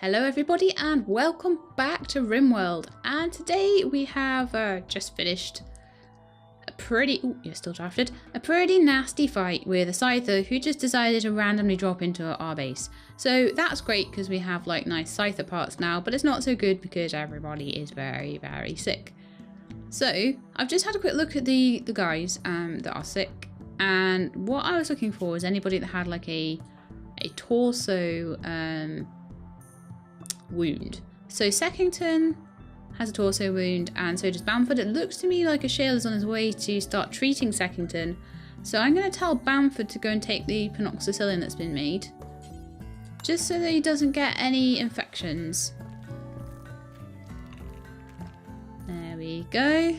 Hello everybody and welcome back to Rimworld, and today we have just finished a pretty, you're still drafted, a pretty nasty fight with a scyther who just decided to randomly drop into our base. So that's great because we have like nice scyther parts now, but it's not so good because everybody is very sick. So I've just had a quick look at the guys that are sick, and what I was looking for was anybody that had like a torso wound. So Seckington has a torso wound and so does Bamford. It looks to me like a Shale is on his way to start treating Seckington. So I'm going to tell Bamford to go and take the penoxycyllin that's been made. Just so that he doesn't get any infections. There we go.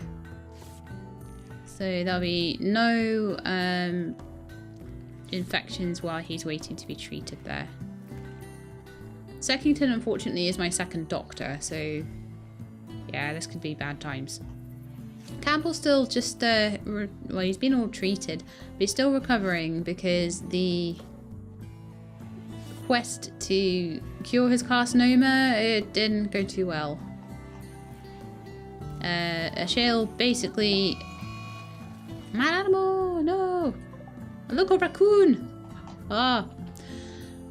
So there'll be no infections while he's waiting to be treated there. Seckington, unfortunately, is my second doctor, so yeah, this could be bad times. Campbell's still just, well, he's been all treated, but he's still recovering because the quest to cure his carcinoma, it didn't go too well. A Shale basically... Mad animal! No! Look, a raccoon! Ah!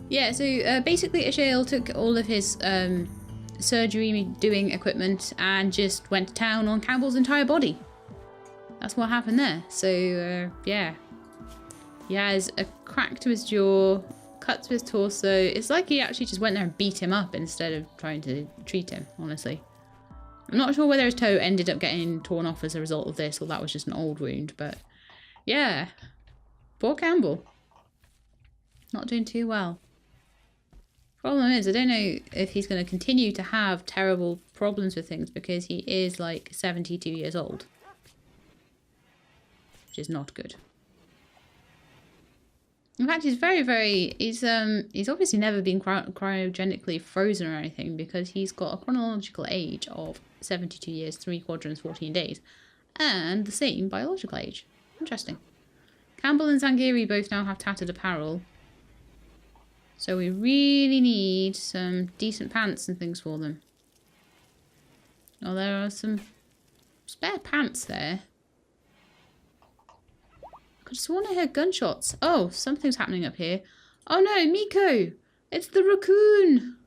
Yeah, so basically a Shale took all of his surgery doing equipment and just went to town on Campbell's entire body. That's what happened there. So yeah. He has a crack to his jaw, cut to his torso. It's like he actually just went there and beat him up instead of trying to treat him, honestly. I'm not sure whether his toe ended up getting torn off as a result of this or that was just an old wound, but yeah. Poor Campbell. Not doing too well. Problem is, I don't know if he's going to continue to have terrible problems with things because he is like 72 years old. Which is not good. In fact, he's he's obviously never been cryogenically frozen or anything because he's got a chronological age of 72 years, 3 quadrants, 14 days. And the same biological age. Interesting. Campbell and Zangiri both now have tattered apparel. So we really need some decent pants and things for them. Oh, there are some spare pants there. I could have sworn I heard gunshots. Oh, something's happening up here. Oh no, Miko! It's the raccoon!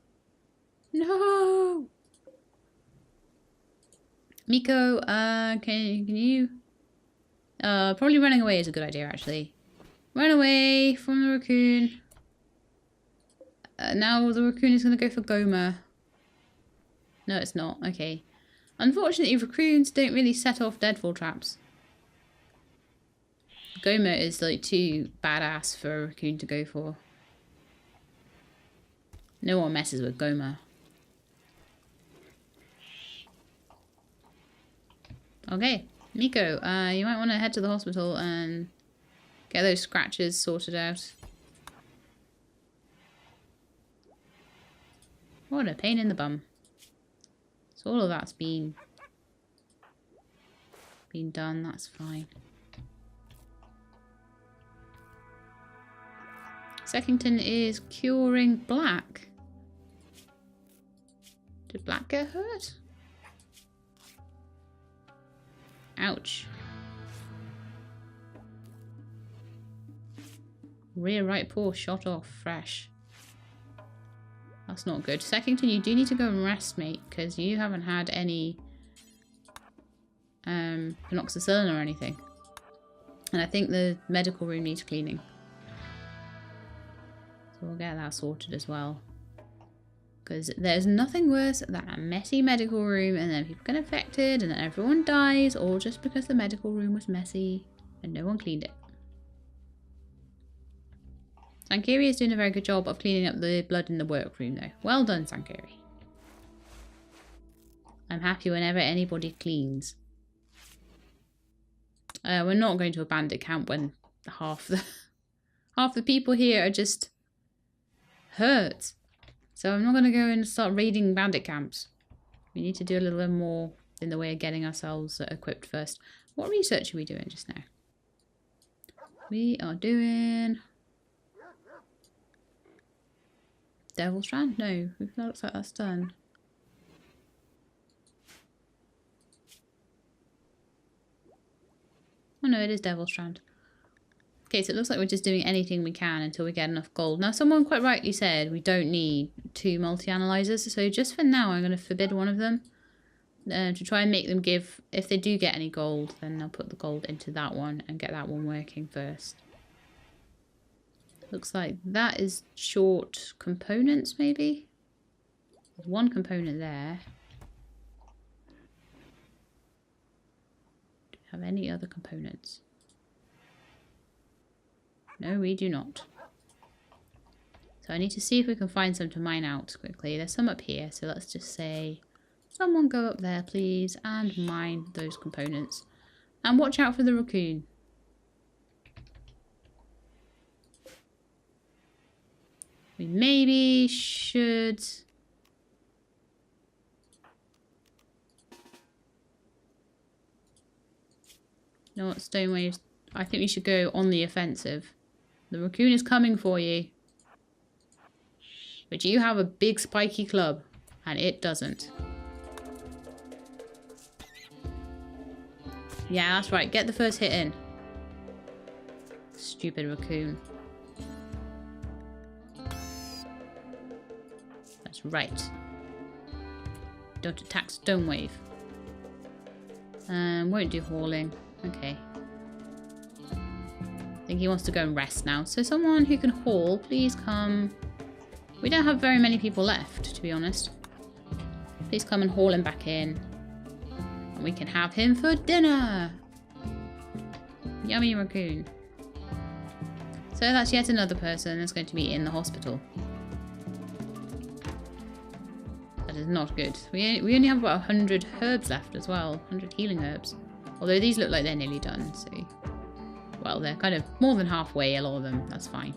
No! Miko, can you... probably running away is a good idea, actually. Run away from the raccoon. Now the raccoon is going to go for Gomer. No, it's not. Okay. Unfortunately, raccoons don't really set off deadfall traps. Gomer is like too badass for a raccoon to go for. No one messes with Gomer. Okay, Miko, you might want to head to the hospital and get those scratches sorted out. What a pain in the bum. So all of that's been done, that's fine. Seckington is curing Black. Did Black get hurt? Ouch. Rear right paw shot off fresh. That's not good. Seckington, you do need to go and rest, mate, because you haven't had any penoxycyllin or anything. And I think the medical room needs cleaning. So we'll get that sorted as well. Because there's nothing worse than a messy medical room and then people get infected and then everyone dies, all just because the medical room was messy and no one cleaned it. Sankiri is doing a very good job of cleaning up the blood in the workroom though. Well done, Sankiri. I'm happy whenever anybody cleans. We're not going to a bandit camp when half the people here are just hurt. So I'm not going to go and start raiding bandit camps. We need to do a little bit more in the way of getting ourselves equipped first. What research are we doing just now? We are doing Devil Strand? No, that looks like that's done. Oh no, it is Devil Strand. Okay, so it looks like we're just doing anything we can until we get enough gold. Now, someone quite rightly said we don't need 2 multi-analyzers, so just for now I'm going to forbid one of them. To try and make them give, if they do get any gold, then they'll put the gold into that one and get that one working first. Looks like that is short components, maybe? There's one component there. Do we have any other components? No, we do not. So I need to see if we can find some to mine out quickly. There's some up here, so let's just say someone go up there, please, and mine those components. And watch out for the raccoon. We maybe should... You know what, Stonewaves? I think we should go on the offensive. The raccoon is coming for you. But you have a big spiky club, and it doesn't. Yeah, that's right. Get the first hit in. Stupid raccoon. That's right. Don't attack Stonewave. Won't do hauling. Okay. I think he wants to go and rest now. So someone who can haul, please come. We don't have very many people left, to be honest. Please come and haul him back in. And we can have him for dinner. Yummy raccoon. So that's yet another person that's going to be in the hospital. That is not good. We only have about 100 herbs left as well. 100 healing herbs. Although these look like they're nearly done, so... Well, they're kind of more than halfway, a lot of them. That's fine.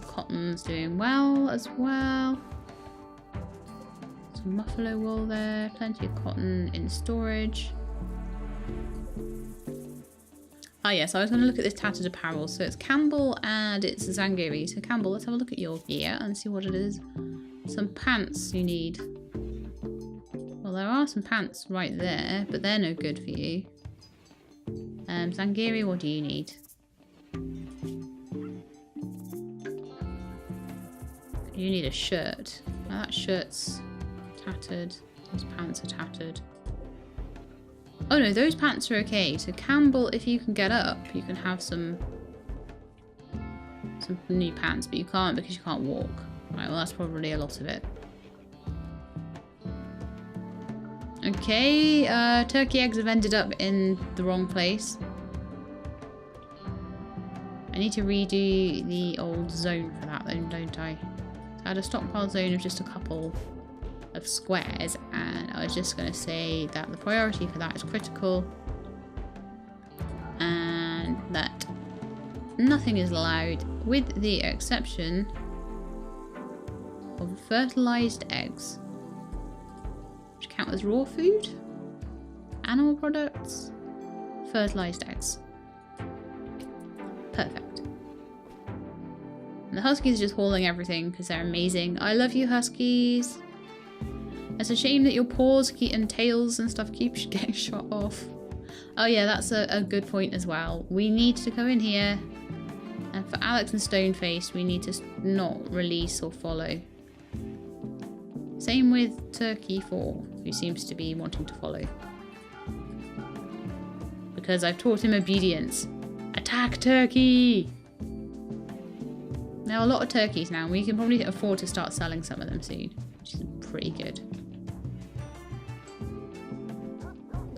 Cotton's doing well as well. Some buffalo wool there. Plenty of cotton in storage. Ah yes, I was going to look at this tattered apparel. So it's Campbell and it's Zangiri. So Campbell, let's have a look at your gear and see what it is. Some pants you need. Well, there are some pants right there, but they're no good for you. Zangiri, what do you need? You need a shirt. Now that shirt's tattered. Those pants are tattered. Oh no, those pants are okay. So Campbell, if you can get up, you can have some new pants, but you can't because you can't walk. Right, well that's probably a lot of it. Okay, turkey eggs have ended up in the wrong place. I need to redo the old zone for that then, don't I? So I had a stockpile zone of just a couple of squares, and I was just going to say that the priority for that is critical, and that nothing is allowed with the exception of fertilized eggs, which count as raw food, animal products, fertilized eggs. Perfect. And the huskies are just hauling everything because they're amazing. I love you, huskies. It's a shame that your paws and tails and stuff keep getting shot off. Oh yeah, that's a good point as well. We need to go in here, and for Alex and Stoneface, we need to not release or follow. Same with Turkey 4, who seems to be wanting to follow. Because I've taught him obedience. Attack Turkey! There are a lot of turkeys now, and we can probably afford to start selling some of them soon, which is pretty good.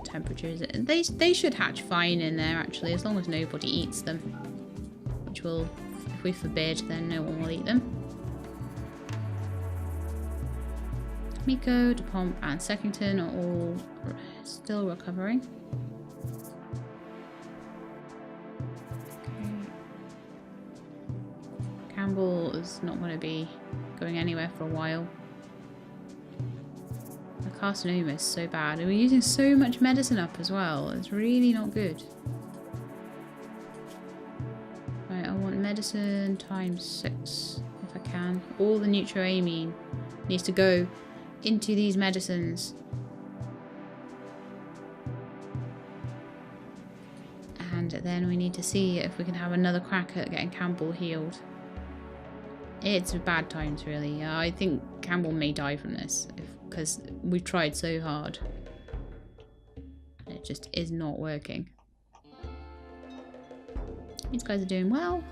Temperatures, they should hatch fine in there actually, as long as nobody eats them. Which will, if we forbid, then no one will eat them. Miko, DePomp and Seckington are all still recovering. Okay. Campbell is not going to be going anywhere for a while. The carcinoma is so bad, and we're using so much medicine up as well. It's really not good. Right, I want medicine times 6 if I can. All the neutroamine needs to go into these medicines. And then we need to see if we can have another crack at getting Campbell healed. It's bad times, really. I think Campbell may die from this because we've tried so hard. It just is not working. These guys are doing well.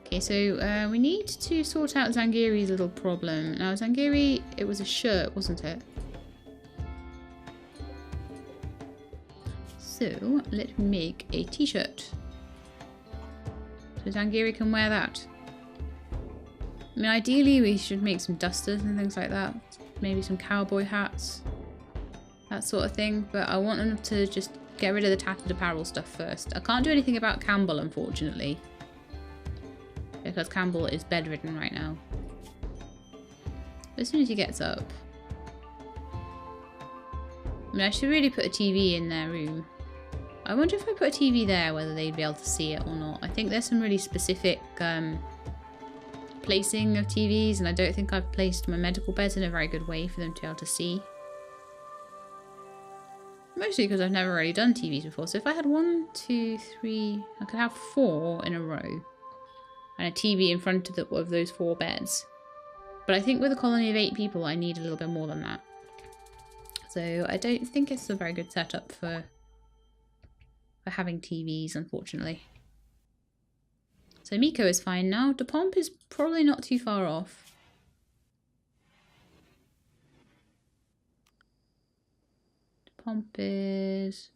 Okay, so we need to sort out Zangiri's little problem. Now, Zangiri, it was a shirt, wasn't it? So, let's make a t-shirt. So Zangiri can wear that. I mean, ideally we should make some dusters and things like that. Maybe some cowboy hats. That sort of thing. But I want them to just get rid of the tattered apparel stuff first. I can't do anything about Campbell, unfortunately. Because Campbell is bedridden right now. As soon as he gets up. I mean, I should really put a TV in their room. I wonder if I put a TV there, whether they'd be able to see it or not. I think there's some really specific placing of TVs, and I don't think I've placed my medical beds in a very good way for them to be able to see. Mostly because I've never really done TVs before. So if I had 1, 2, 3, I could have 4 in a row. And a TV in front of those 4 beds. But I think with a colony of 8 people, I need a little bit more than that. So I don't think it's a very good setup for having TVs, unfortunately. So Miko is fine now. DePomp is probably not too far off. DePomp is...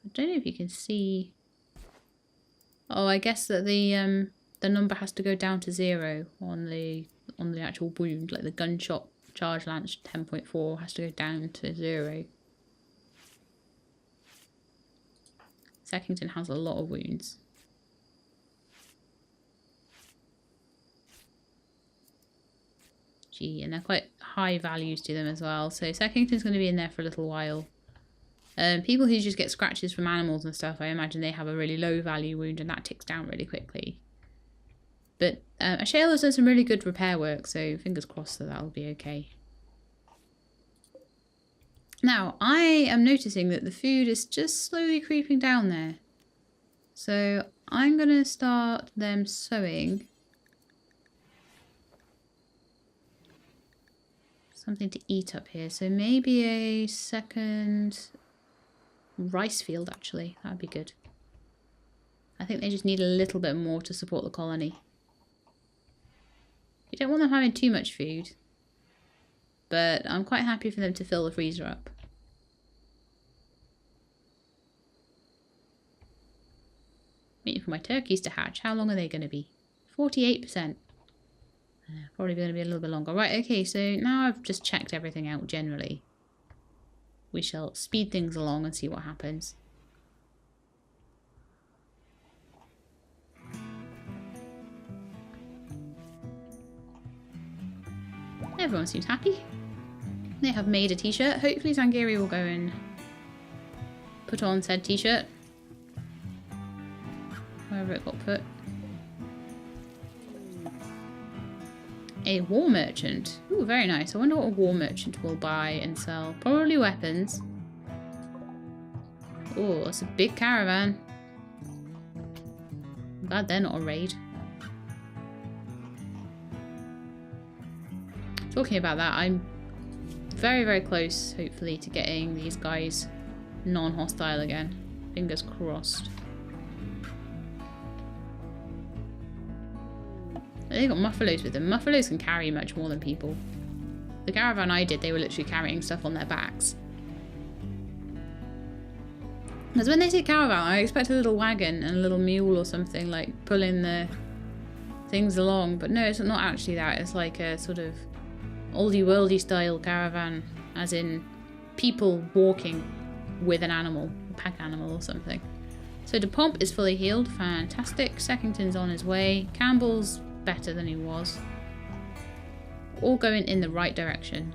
I don't know if you can see... Oh, I guess that the number has to go down to 0 on the actual wound, like the gunshot charge lance 10.4 has to go down to 0. Seckington has a lot of wounds. Gee, and they're quite high values to them as well. So Seckington's going to be in there for a little while. People who just get scratches from animals and stuff, I imagine they have a really low value wound and that ticks down really quickly. But Ashael has done some really good repair work, so fingers crossed that that'll be okay. Now, I am noticing that the food is just slowly creeping down there. So I'm going to start them sowing something to eat up here. So maybe a second rice field, actually. That'd be good. I think they just need a little bit more to support the colony. You don't want them having too much food. But I'm quite happy for them to fill the freezer up. Waiting for my turkeys to hatch. How long are they going to be? 48%. Probably going to be a little bit longer. Right, okay, so now I've just checked everything out generally. We shall speed things along and see what happens. Everyone seems happy. They have made a t-shirt. Hopefully Zangiri will go and put on said t-shirt. Wherever it got put. A war merchant. Ooh, very nice. I wonder what a war merchant will buy and sell. Probably weapons. Oh, that's a big caravan. I'm glad they're not a raid. Talking about that, I'm very, very close, hopefully, to getting these guys non-hostile again. Fingers crossed. They got muffalos with them. Muffalos can carry much more than people. The caravan I did, they were literally carrying stuff on their backs. Because when they say caravan, I expect a little wagon and a little mule or something, like pulling the things along. But no, it's not actually that. It's like a sort of oldie worldy style caravan, as in people walking with an animal, a pack animal or something. So DePomp is fully healed. Fantastic. Seckington's on his way. Campbell's better than he was. All going in the right direction.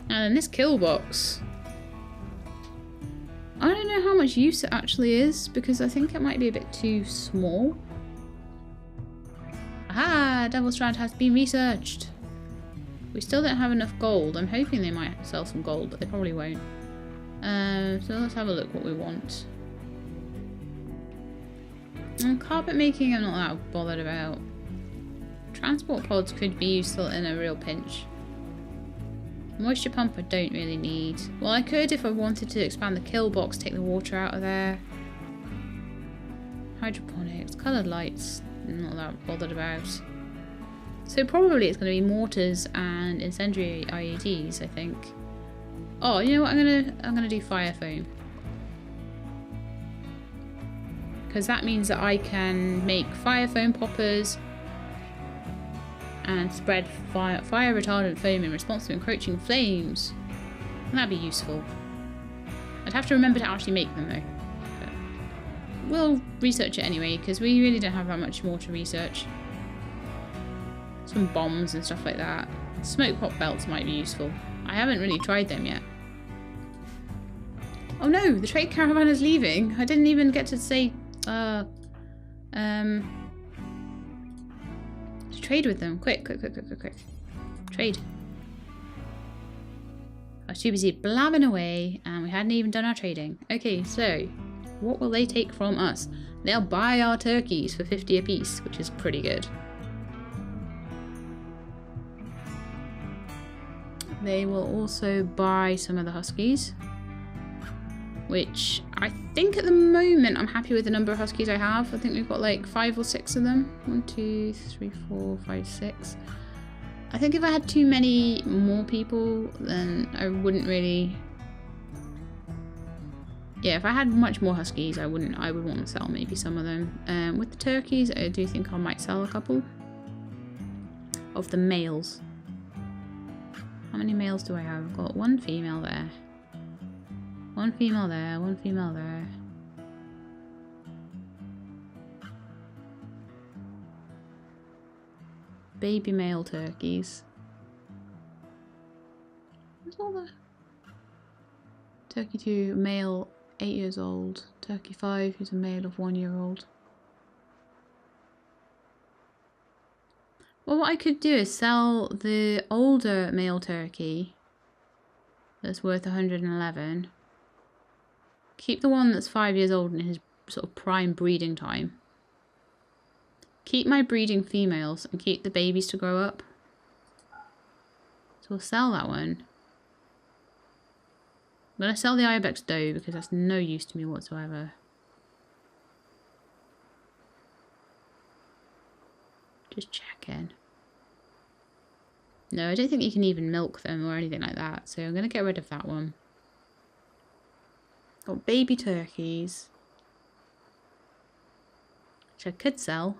And then this kill box. I don't know how much use it actually is, because I think it might be a bit too small. Aha! Devil Strand has been researched. We still don't have enough gold. I'm hoping they might sell some gold, but they probably won't. So let's have a look what we want. Carpet making I'm not that bothered about. Transport pods could be useful in a real pinch. Moisture pump I don't really need. Well, I could if I wanted to expand the kill box, take the water out of there. Hydroponics, coloured lights, I'm not that bothered about. So probably it's going to be mortars and incendiary IEDs, I think. Oh, you know what? I'm gonna do fire foam, because that means that I can make fire foam poppers and spread fire retardant foam in response to encroaching flames. And that'd be useful. I'd have to remember to actually make them though. But we'll research it anyway, because we really don't have that much more to research. Some bombs and stuff like that. Smoke pop belts might be useful. I haven't really tried them yet. Oh no, the trade caravan is leaving. I didn't even get to say to trade with them. Quick. Trade. I was too busy blabbing away and we hadn't even done our trading. Okay, so what will they take from us? They'll buy our turkeys for 50 apiece, which is pretty good. They will also buy some of the huskies, which I think at the moment I'm happy with the number of huskies I have. I think we've got like 5 or 6 of them. 1, 2, 3, 4, 5, 6. I think if I had too many more people, then I wouldn't really... Yeah, if I had much more huskies, I would want to sell maybe some of them. With the turkeys, I do think I might sell a couple of the males. How many males do I have? I've got 1 female there. 1 female there, 1 female there. Baby male turkeys. Where's all the... Turkey 2, male, 8 years old. Turkey 5, who's a male of 1 year old. Well, what I could do is sell the older male turkey that's worth 111. Keep the one that's 5 years old in his sort of prime breeding time. Keep my breeding females and keep the babies to grow up. So we'll sell that one. I'm going to sell the ibex doe because that's no use to me whatsoever. Just checking. No, I don't think you can even milk them or anything like that, so I'm going to get rid of that one. Got baby turkeys, which I could sell,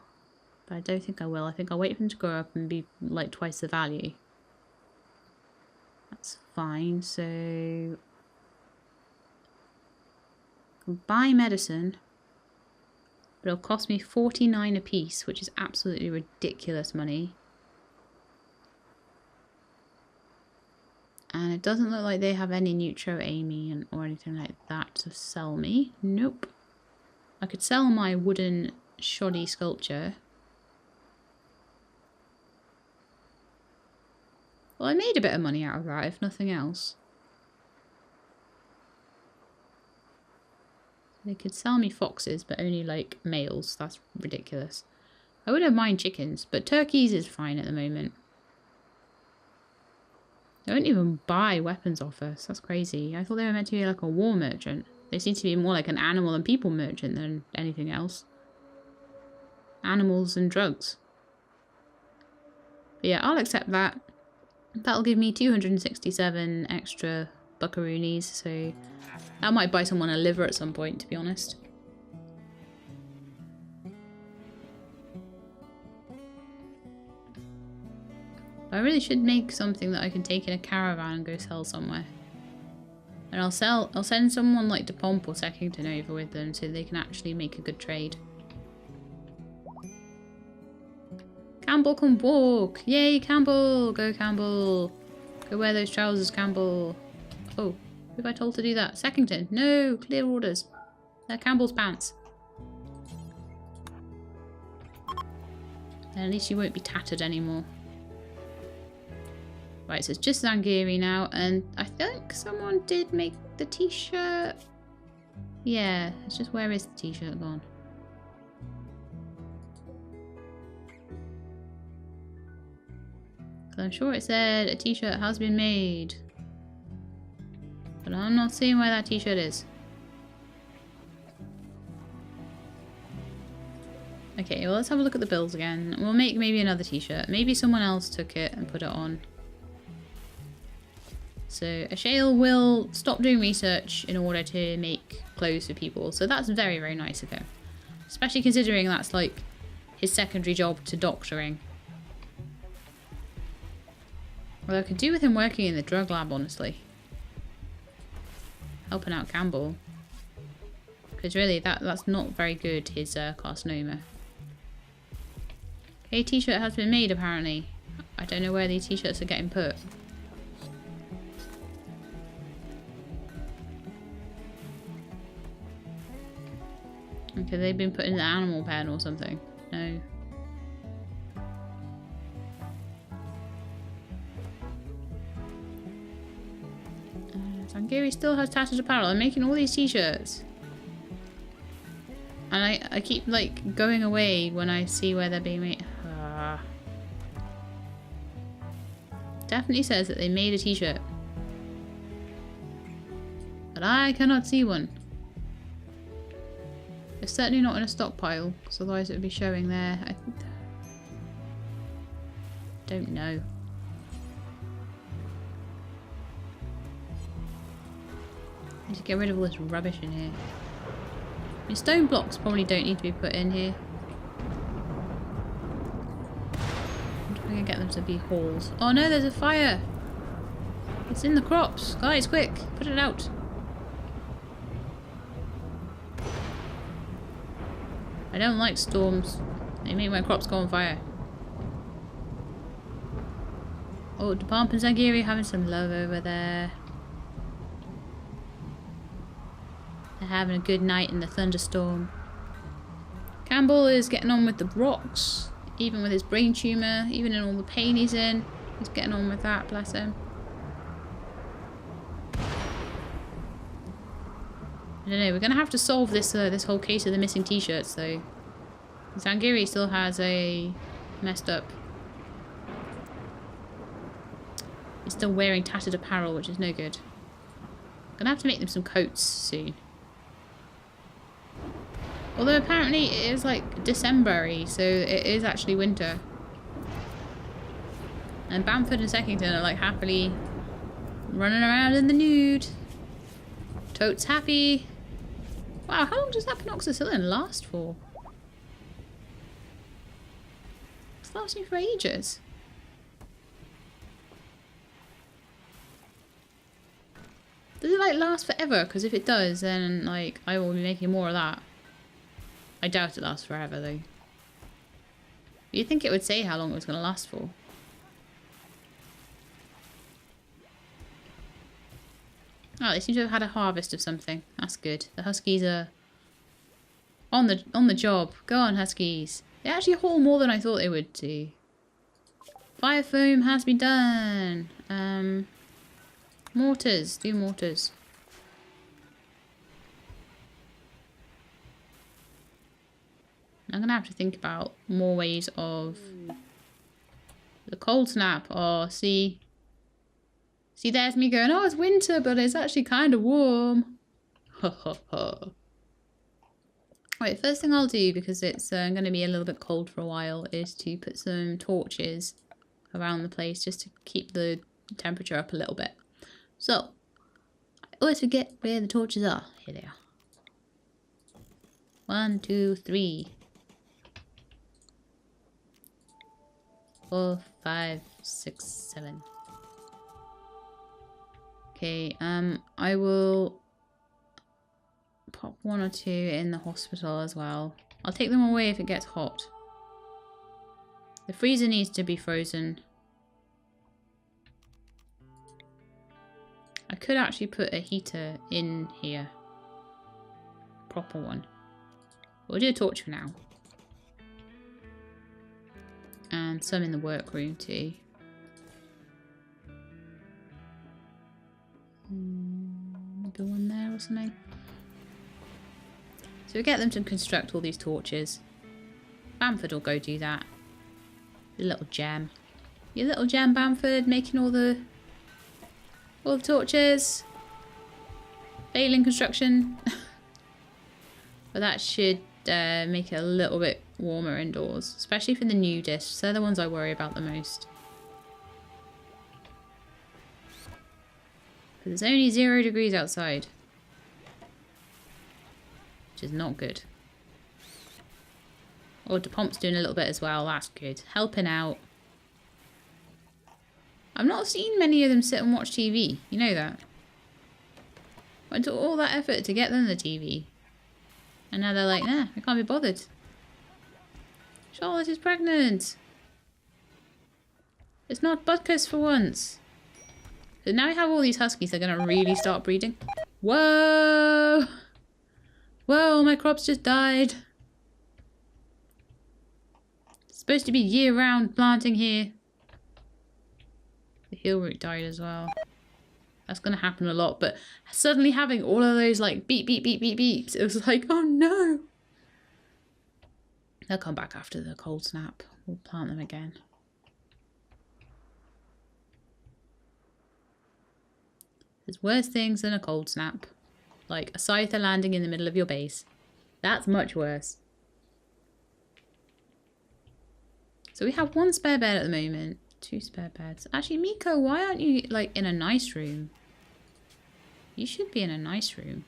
but I don't think I will. I think I'll wait for them to grow up and be like twice the value. That's fine, so... I can buy medicine, but it'll cost me 49 a piece, which is absolutely ridiculous money. And it doesn't look like they have any neutro Amy or anything like that to sell me. Nope. I could sell my wooden shoddy sculpture. Well, I made a bit of money out of that, if nothing else. They could sell me foxes, but only like males. That's ridiculous. I wouldn't mind chickens, but turkeys is fine at the moment. They don't even buy weapons off us. That's crazy. I thought they were meant to be like a war merchant. They seem to be more like an animal and people merchant than anything else. Animals and drugs. But yeah, I'll accept that. That'll give me 267 extra buckaroonies, so that might buy someone a liver at some point, to be honest. I really should make something that I can take in a caravan and go sell somewhere. And I'll send someone like to Pomp or Second over with them so they can actually make a good trade. Campbell can walk! Yay, Campbell! Go, Campbell! Go wear those trousers, Campbell! Oh, Who have I told to do that? Seckington. No, clear orders. They're Campbell's pants. Then at least you won't be tattered anymore. Right, so it's just Zangiri now, and I think someone did make the t-shirt. Yeah, it's just where is the t-shirt gone? Because I'm sure it said a t-shirt has been made. But I'm not seeing where that t-shirt is. Okay, well let's have a look at the bills again. We'll make maybe another t-shirt. Maybe someone else took it and put it on. So Ashael will stop doing research in order to make clothes for people. So that's very, very nice of him. Especially considering that's like his secondary job to doctoring. Although I could do with him working in the drug lab, honestly. Helping out Campbell. Because really, that's not very good, his carcinoma. A t-shirt has been made, apparently. I don't know where these t-shirts are getting put. Okay, they've been put in the animal pen or something. No. Zangiri still has tattered apparel. I'm making all these t-shirts. And I keep like going away when I see where they're being made. Definitely says that they made a t-shirt. But I cannot see one. It's certainly not in a stockpile, because otherwise it would be showing there. I don't know. I need to get rid of all this rubbish in here. I mean, stone blocks probably don't need to be put in here. I'm trying to get them to be hauled. Oh no, there's a fire! It's in the crops! Guys, quick! Put it out! I don't like storms. They make my crops go on fire. Oh, Department and Zangiri having some love over there. They're having a good night in the thunderstorm. Campbell is getting on with the rocks. Even with his brain tumour, even in all the pain he's in. He's getting on with that, bless him. I don't know, we're going to have to solve this this whole case of the missing t-shirts though. Zangiri still has a messed up. He's still wearing tattered apparel, which is no good. I'm going to have to make them some coats soon. Although apparently it is like December-y, so it is actually winter. And Bamford and Seckington are like happily running around in the nude. Totes happy. Wow, how long does that penoxycyllin last for? It's lasting for ages. Does it like last forever? Because if it does, then like I will be making more of that. I doubt it lasts forever though. You'd think it would say how long it was going to last for. Oh, they seem to have had a harvest of something. That's good. The Huskies are on the job. Go on, Huskies. They actually haul more than I thought they would do. Fire foam has been done. Mortars. Do mortars. I'm going to have to think about more ways of... The cold snap. Oh, see... See, there's me going, oh, it's winter, but it's actually kind of warm. Ha ha ha. Right, first thing I'll do, because it's going to be a little bit cold for a while, is to put some torches around the place just to keep the temperature up a little bit. So, I always forget where the torches are. Here they are. 1, 2, 3. 4, 5, 6, 7. Okay, I will pop 1 or 2 in the hospital as well. I'll take them away if it gets hot. The freezer needs to be frozen. I could actually put a heater in here. Proper one. We'll do a torch for now. And some in the workroom too. Maybe one there or something. So we get them to construct all these torches. Bamford will go do that. Your little gem. Your little gem, Bamford, making all the torches. Failing construction. But that should make it a little bit warmer indoors. Especially for the new discs. They're the ones I worry about the most. But there's only 0 degrees outside. Which is not good. Oh, DePomp's doing a little bit as well. That's good. Helping out. I've not seen many of them sit and watch TV. You know that. Went to all that effort to get them the TV. And now they're like, nah, I can't be bothered. Charlotte is pregnant. It's not Butkus for once. So now we have all these huskies. They're going to really start breeding. Whoa! Whoa, my crops just died. It's supposed to be year-round planting here. The heel root died as well. That's going to happen a lot, but suddenly having all of those like beep, beep, beep, beep, beeps, it was like, oh no. They'll come back after the cold snap. We'll plant them again. There's worse things than a cold snap. Like a scyther landing in the middle of your base. That's much worse. So we have 1 spare bed at the moment. 2 spare beds. Actually, Miko, why aren't you like in a nice room? You should be in a nice room.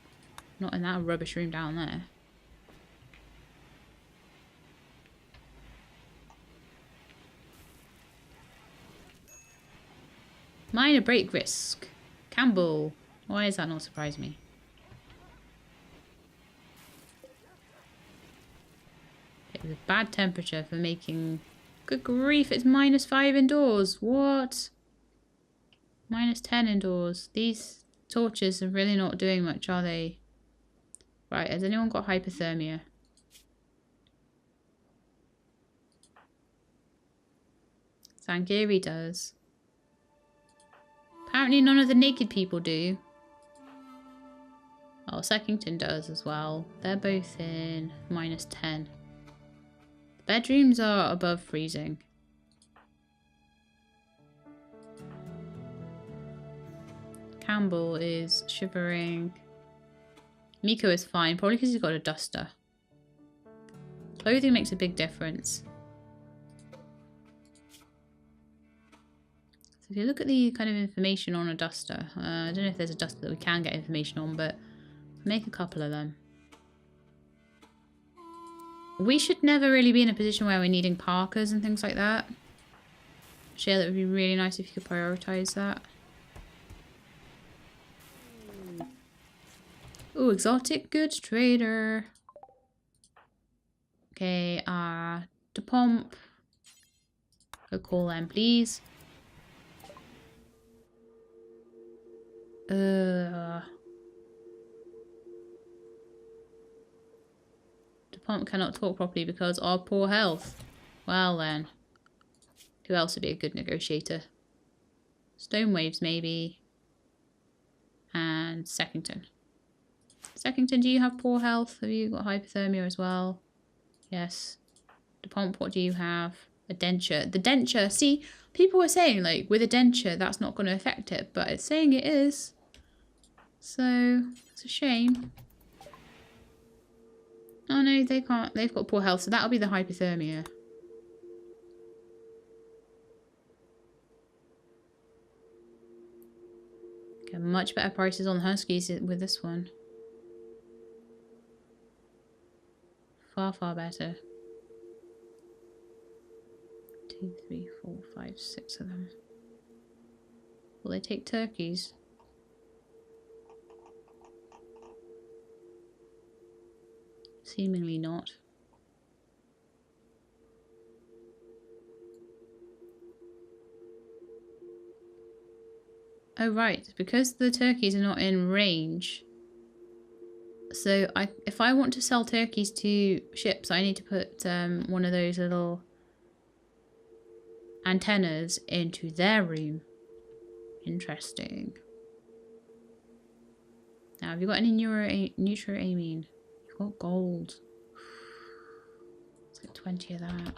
Not in that rubbish room down there. Minor break risk. Campbell. Why does that not surprise me? It was a bad temperature for making... Good grief, it's -5 indoors. What? -10 indoors. These torches are really not doing much, are they? Right, has anyone got hypothermia? Sangiri does. Apparently none of the naked people do. Oh, Seckington does as well. They're both in -10. Bedrooms are above freezing. Campbell is shivering. Miko is fine, probably because he's got a duster. Clothing makes a big difference. So if you look at the kind of information on a duster, I don't know if there's a duster that we can get information on, but make a couple of them. We should never really be in a position where we're needing parkas and things like that. Shale, it would be really nice if you could prioritise that. Ooh, exotic goods trader. Okay, DePomp. Go call them, please. DePomp cannot talk properly because of poor health. Well then. Who else would be a good negotiator? Stonewaves maybe. And Seckington. Seckington, do you have poor health? Have you got hypothermia as well? Yes. DePomp, what do you have? A denture. The denture, see, people were saying like with a denture that's not going to affect it, but it's saying it is. So it's a shame. Oh no, they can't. They've got poor health, so that'll be the hypothermia. Get much better prices on Huskies with this one. Far, far better. 2, 3, 4, 5, 6 of them. Will they take turkeys? Seemingly not. Oh right, because the turkeys are not in range. So if I want to sell turkeys to ships, I need to put one of those little antennas into their room. Interesting. Now, have you got any neuroamine? You've got gold. Let's get 20 of that.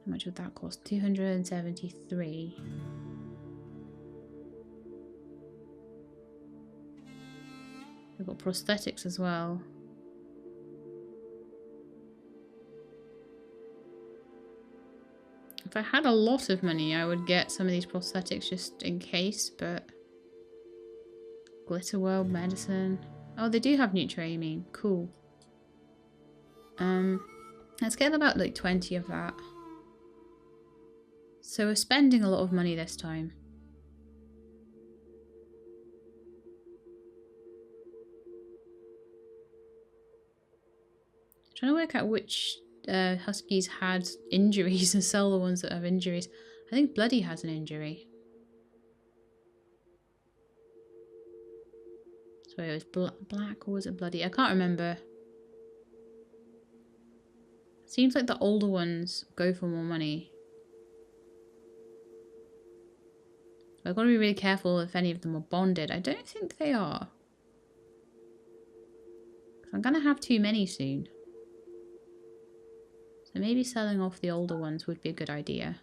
How much would that cost? 273. We've got prosthetics as well. If I had a lot of money, I would get some of these prosthetics just in case, but... Glitter World medicine. Oh, they do have neuroamine. Cool. Let's get about like 20 of that. So we're spending a lot of money this time. Trying to work out which huskies had injuries and sell the ones that have injuries. I think Bloody has an injury. So it was black or was it Bloody? I can't remember. Seems like the older ones go for more money. I've got to be really careful if any of them are bonded. I don't think they are. I'm going to have too many soon. So maybe selling off the older ones would be a good idea.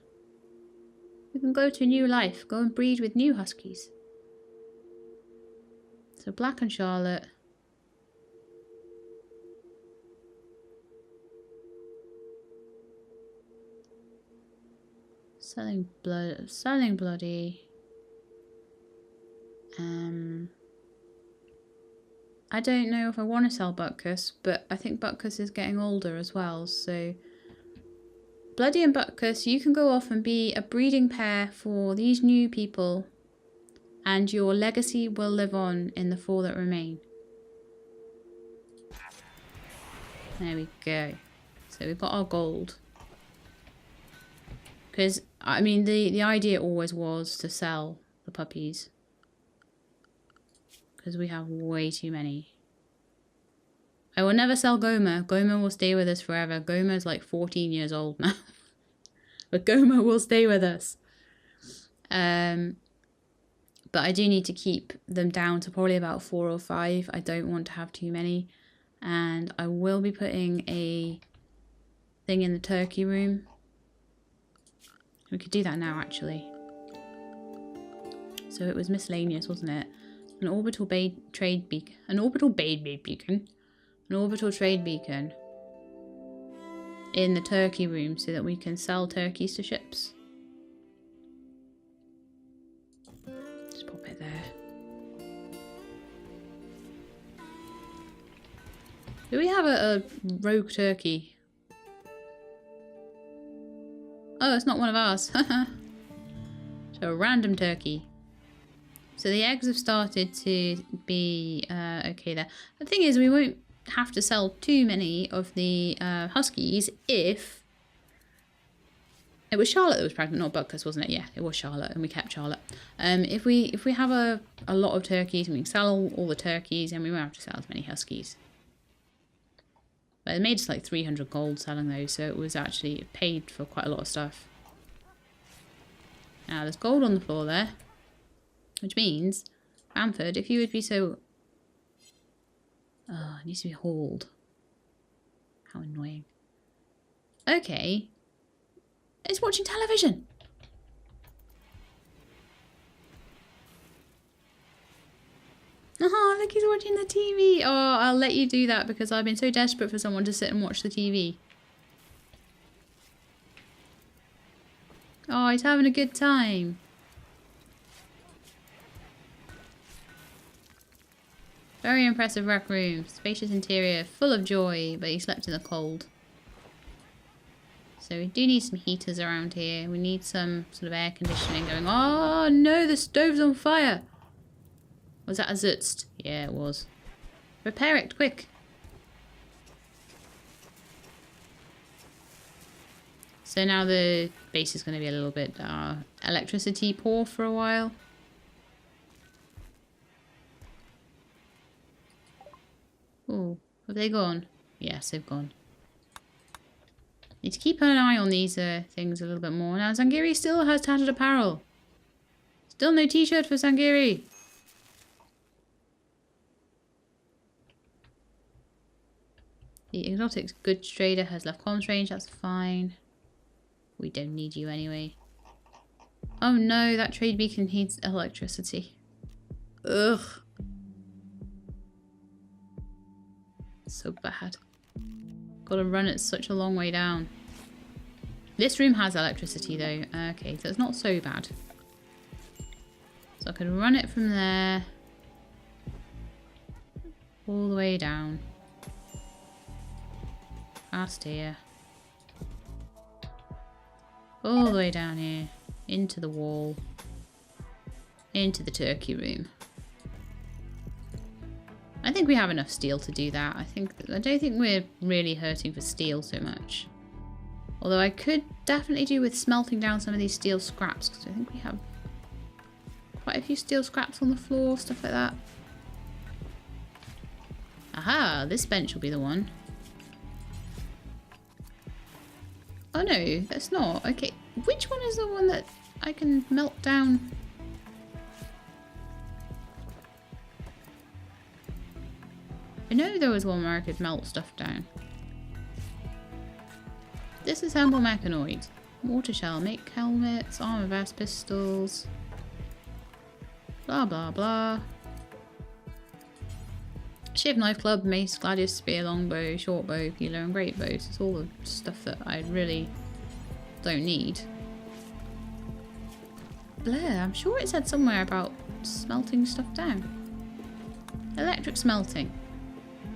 We can go to a new life. Go and breed with new huskies. So Black and Charlotte. Selling Bloody. I don't know if I want to sell Butkus, but I think Butkus is getting older as well, so... Bloody and Butkus, you can go off and be a breeding pair for these new people, and your legacy will live on in the 4 that remain. There we go. So we've got our gold. Because, I mean, the idea always was to sell the puppies. Because we have way too many. I will never sell Gomer. Gomer will stay with us forever. Gomer's like 14 years old now. But Gomer will stay with us. But I do need to keep them down to probably about 4 or 5. I don't want to have too many. And I will be putting a thing in the turkey room. We could do that now, actually. So it was miscellaneous, wasn't it? An orbital trade beacon. An orbital beacon. An orbital trade beacon. In the turkey room so that we can sell turkeys to ships. Just pop it there. Do we have a rogue turkey? Oh, it's not one of ours. So a random turkey. So the eggs have started to be okay there. The thing is, we won't have to sell too many of the huskies if... It was Charlotte that was pregnant, not Butkus, wasn't it? Yeah, it was Charlotte, and we kept Charlotte. If we have a lot of turkeys and we can sell all the turkeys, then we won't have to sell as many huskies. But it made us like 300 gold selling those, so it was actually paid for quite a lot of stuff. Now, there's gold on the floor there. Which means, Bamford, if you would be so... Oh, it needs to be hauled. How annoying. Okay. It's watching television. Oh, look, he's watching the TV. Oh, I'll let you do that because I've been so desperate for someone to sit and watch the TV. Oh, he's having a good time. Very impressive rec room. Spacious interior, full of joy, but he slept in the cold. So we do need some heaters around here. We need some sort of air conditioning going. Oh no, the stove's on fire! Was that a Zutst? Yeah, it was. Repair it, quick! So now the base is going to be a little bit electricity poor for a while. Oh, have they gone? Yes, they've gone. Need to keep an eye on these things a little bit more. Now, Zangiri still has tattered apparel. Still no t-shirt for Zangiri. The exotic goods trader has left comms range. That's fine. We don't need you anyway. Oh no, that trade beacon needs electricity. Ugh. So bad. Gotta run it such a long way down. This room has electricity though. Okay, so it's not so bad. So I can run it from there. All the way down. Past here. All the way down here. Into the wall. Into the turkey room. I think we have enough steel to do that. I don't think we're really hurting for steel so much. Although I could definitely do with smelting down some of these steel scraps, because I think we have quite a few steel scraps on the floor, stuff like that. Aha, this bench will be the one. Oh no, that's not. Okay, which one is the one that I can melt down? I know there was one where I could melt stuff down. Disassemble mechanoid. Water shell. Make helmets. Armor vest. Pistols. Blah blah blah. Shiv knife club. Mace. Gladius spear. Longbow. Shortbow. Peeler and great bows. It's all the stuff that I really don't need. Blair. I'm sure it said somewhere about smelting stuff down. Electric smelting.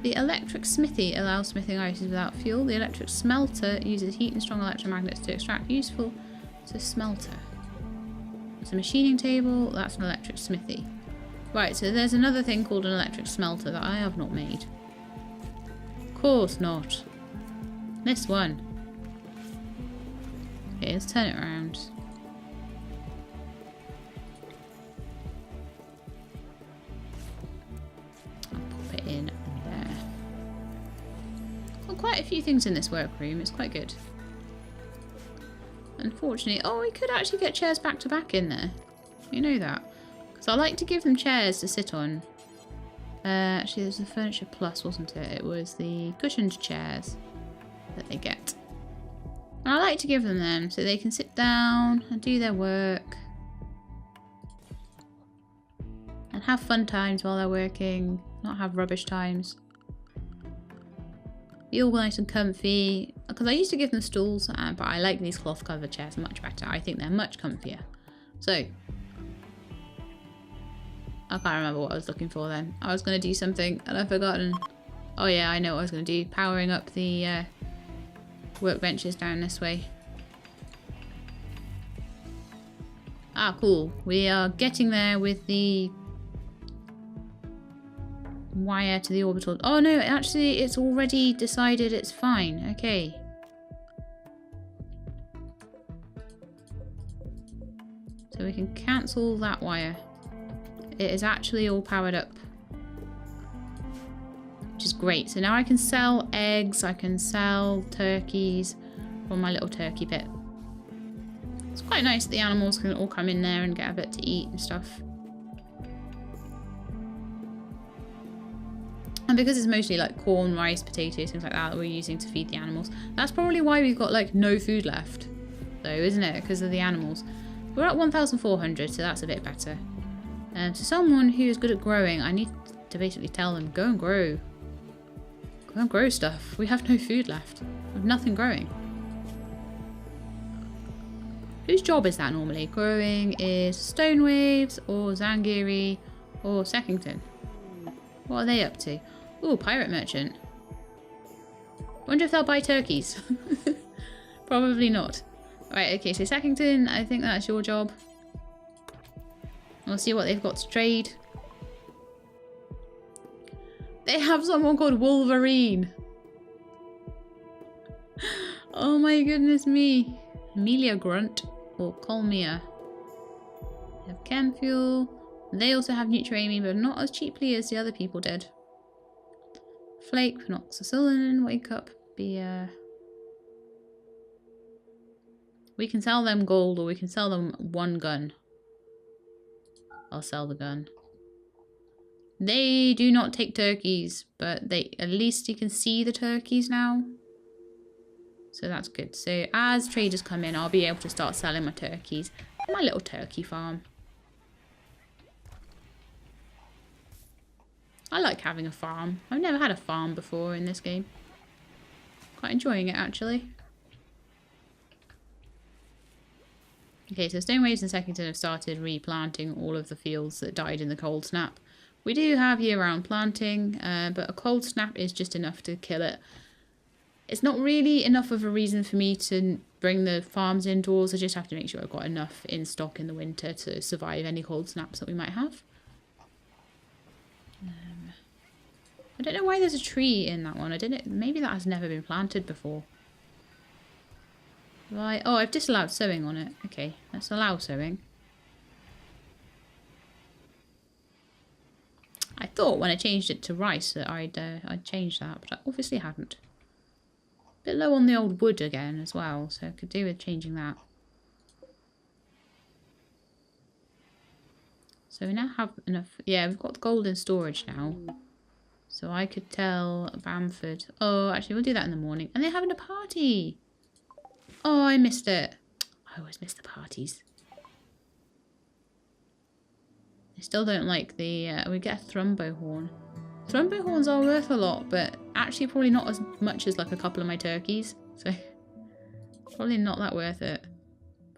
The electric smithy allows smithing items without fuel. The electric smelter uses heat and strong electromagnets to extract useful to smelter. It's a machining table. That's an electric smithy. Right, so there's another thing called an electric smelter that I have not made. Of course not. This one. Okay, let's turn it around. I'll pop it in. Quite a few things in this workroom. It's quite good. Unfortunately, oh, we could actually get chairs back to back in there. You know that, because I like to give them chairs to sit on. Actually, there's the furniture plus, wasn't it? It was the cushioned chairs that they get, and I like to give them so they can sit down and do their work and have fun times while they're working, not have rubbish times. Be all nice and comfy, because I used to give them stools, but I like these cloth covered chairs much better. I think they're much comfier. So I can't remember what I was looking for then. I was going to do something and I've forgotten. Oh yeah, I know what I was going to do. Powering up the workbenches down this way. Ah, cool. We are getting there with the wire to the orbital. Oh no, actually it's already decided it's fine. Okay. So we can cancel that wire. It is actually all powered up, which is great. So now I can sell eggs, I can sell turkeys from my little turkey pit. It's quite nice that the animals can all come in there and get a bit to eat and stuff. And because it's mostly like corn, rice, potatoes, things like that we're using to feed the animals. That's probably why we've got like no food left though, isn't it? Because of the animals. We're at 1,400, so that's a bit better. To someone who is good at growing, I need to basically tell them, go and grow. Go and grow stuff. We have no food left. We have nothing growing. Whose job is that normally? Growing is Stonewaves or Zangiri or Seckington. What are they up to? Ooh, pirate merchant. Wonder if they'll buy turkeys. Probably not. Right, okay, so Seckington, I think that's your job. We'll see what they've got to trade. They have someone called Wolverine. Oh my goodness me. Amelia Grunt or Colmia. We have chem fuel. They also have Nutramine, but not as cheaply as the other people did. Flake, Penoxycyllin, Wake Up, Beer. We can sell them gold or we can sell them one gun. I'll sell the gun. They do not take turkeys, but at least you can see the turkeys now. So that's good. So as traders come in, I'll be able to start selling my turkeys. My little turkey farm. I like having a farm. I've never had a farm before in this game. Quite enjoying it actually. Okay, so Stonewaves and Seckington have started replanting all of the fields that died in the cold snap. We do have year-round planting, but a cold snap is just enough to kill it. It's not really enough of a reason for me to bring the farms indoors. I just have to make sure I've got enough in stock in the winter to survive any cold snaps that we might have. I don't know why there's a tree in that one. Maybe that has never been planted before. Right. Oh, I've disallowed sowing on it. Okay, let's allow sowing. I thought when I changed it to rice that I'd change that, but I obviously hadn't. Bit low on the old wood again as well, so I could do with changing that. So we now have enough. Yeah, we've got gold in storage now. So I could tell Bamford. Oh, actually, we'll do that in the morning. And they're having a party. Oh, I missed it. I always miss the parties. I still don't like the... we get a thrumbo horn. Thrumbo horns are worth a lot, but actually probably not as much as like a couple of my turkeys. So probably not that worth it.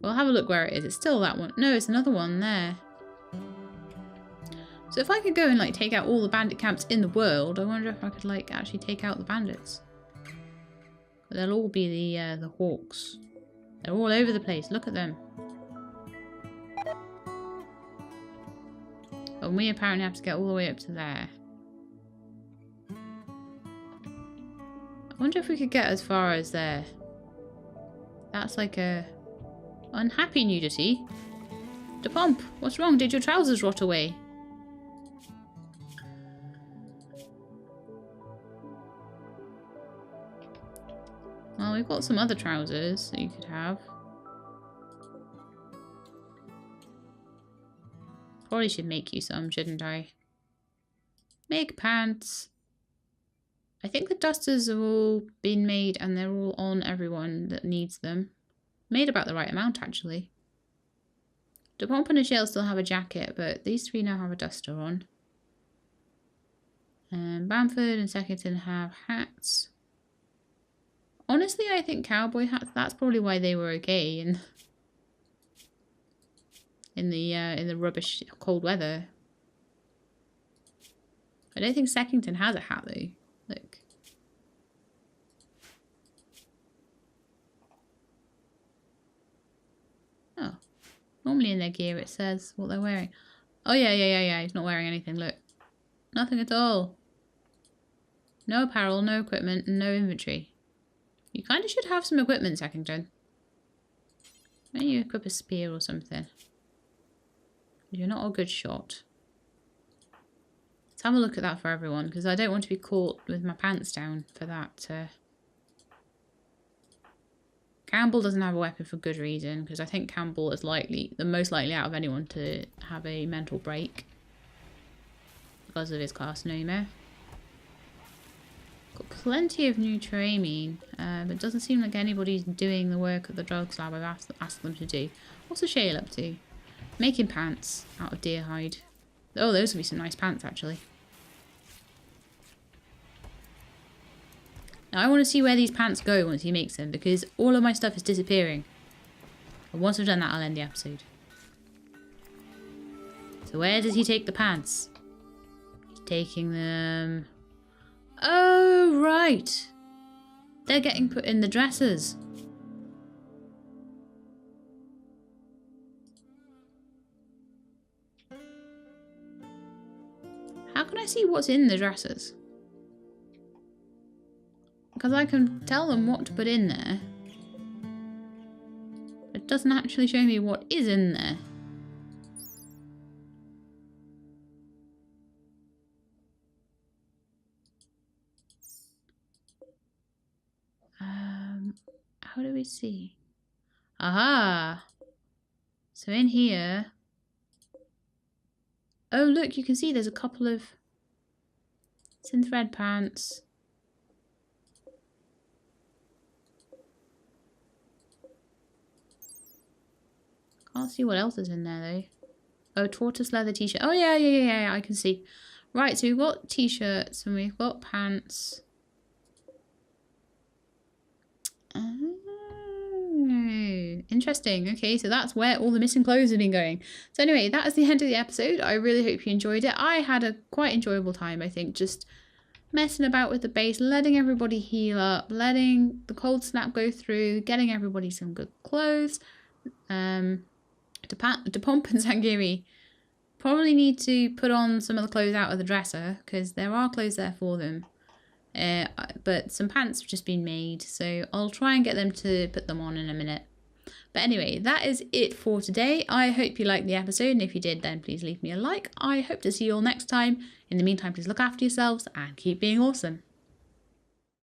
We'll have a look where it is. It's still that one. No, it's another one there. So if I could go and like take out all the bandit camps in the world, I wonder if I could like actually take out the bandits. But they'll all be the hawks. They're all over the place. Look at them. And we apparently have to get all the way up to there. I wonder if we could get as far as there. That's like a unhappy nudity. DePomp, what's wrong? Did your trousers rot away? Well, we've got some other trousers that you could have. Probably should make you some, shouldn't I? Make pants. I think the dusters have all been made and they're all on everyone that needs them. Made about the right amount, actually. DePomp and Shale still have a jacket, but these three now have a duster on. And Bamford and Seckington have hats. Honestly, I think cowboy hats, that's probably why they were okay in the rubbish cold weather. I don't think Seckington has a hat though. Look. Oh. Normally in their gear it says what they're wearing. Oh yeah. He's not wearing anything, look. Nothing at all. No apparel, no equipment, and no inventory. You kind of should have some equipment, Seckington. Maybe you equip a spear or something. You're not a good shot. Let's have a look at that for everyone, because I don't want to be caught with my pants down for that. Campbell doesn't have a weapon for good reason, because I think Campbell is the most likely out of anyone to have a mental break. Because of his carcinoma. Got plenty of Nutramine, but it doesn't seem like anybody's doing the work at the drugs lab I've asked them to do. What's the Shale up to? Making pants out of deer hide. Oh, those would be some nice pants, actually. Now, I want to see where these pants go once he makes them, because all of my stuff is disappearing. And once I've done that, I'll end the episode. So where does he take the pants? He's taking them... Oh, right. They're getting put in the dressers. How can I see what's in the dressers? Because I can tell them what to put in there. it doesn't actually show me what is in there. How do we see? Aha! So in here... Oh, look, you can see there's a couple of... It's in thread pants. Can't see what else is in there, though. Oh, tortoise leather t-shirt. Oh, yeah, I can see. Right, so we've got t-shirts and we've got pants. Oh, interesting. Okay, so that's where all the missing clothes have been going. So anyway, that is the end of the episode. I really hope you enjoyed it. I had a quite enjoyable time, I think, just messing about with the base, letting everybody heal up, letting the cold snap go through, getting everybody some good clothes. Depomp and Sangiri probably need to put on some of the clothes out of the dresser because there are clothes there for them. But some pants have just been made, so I'll try and get them to put them on in a minute. But anyway, that is it for today. I hope you liked the episode, and if you did, then please leave me a like. I hope to see you all next time. In the meantime, please look after yourselves and keep being awesome.